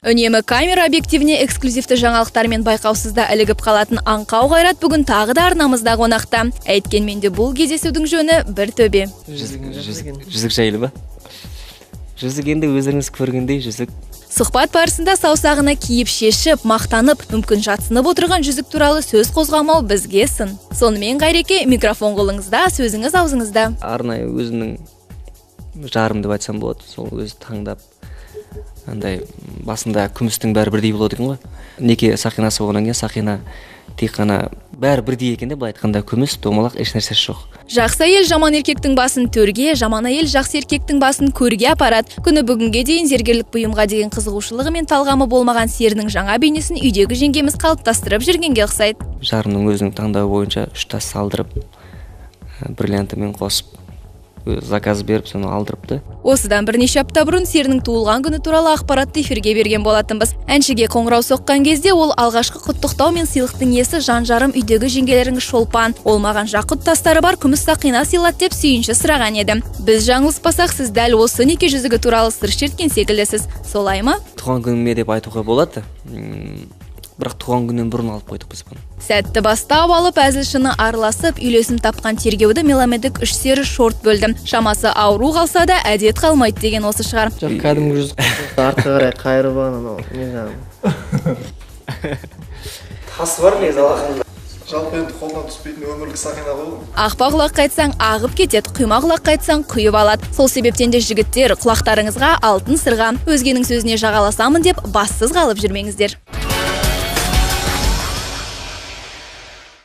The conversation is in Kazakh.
Үнемі камера объективіне эксклюзивті жаңалықтармен байқаусызда ілігіп қалатын аңқау қайрат бүгін тағы да арнамызда қонақта. Әйткенмен де бұл кездесудің жөні бір төбе. Жүзік жайлы ба? Жүзік енді өзіңіз көргендей жүзік. Сұхбат барысында саусағына киіп шешіп, мақтанып, мүмкін жатсынып отырған жүзік туралы сөз қозғамау бізге сын. Сонымен Қайреке, микрофон қолыңызда, сөзіңіз аузыңызда. Арнайы өзінің жарым деп айтсам болады, сол өзі таңдап. Андай басында күмістің бәрі бірдей болады екен ғой. Неке сақинасы болғаннан кейін сақина тек қана бәрі бірдей екен де, былай айтқанда күміс, домалақ еш нәрсесі жоқ. Жақсы әйел жаман еркектің басын төрге, жаман әйел жақсы еркектің басын көрге апарады. Күні бүгінге дейін зергерлік бұйымға деген қызығушылығы мен талғамы болмаған серінің жаңа бейнесін үйдегі жеңгеміз қалыптастырып жүргенге ұқсайды. Жарымның өзінің таңдауы бойынша 3 тас салдырып, бриллиантымен қосып, заказ беріп, соны алдырыпты. Осыдан бірнеше апта бұрын серінің туылған күні туралы ақпаратты эфирге берген болатынбыз. Әншіге қоңырау соққан кезде ол алғашқы құттықтау мен сыйлықтың иесі жан-жарым үйдегі жеңгелеріңіз Шолпан. Ол маған жақұт тастары бар күміс сақина сыйлады деп сүйінші сұраған еді. Біз жаңылыспасақ, сіз дәл осы неке жүзігі туралы сыр шерткен секілдісіз. Солай ма? Туған күніме деп айтуға болады. Бірақ туған күннен бұрын алып қойдық біз бұны. Сәтті бастап алып, әзіл-шыны араласып, үйлесім тапқан тергеуді меломедік 3 сері шорт бөлді. Шамасы ауру қалса да әдет қалмайды деген осы шығар. Жоқ, кәдімгі жүзік артқа қарай қайырып алған, не жағын. Тасы бар негізі алақанда. Жалпы енді қолдан түспейтін өмірлік сақина ғой. Ақпа құлақ қайтсаң ағып кетеді, құйма құлақ қайтсаң құйып алады. Сол себептен де жігіттер, құлақтарыңызға алтын сырға, өзгенің сөзіне жағаласамын деп бассыз қалып жүрмеңіздер.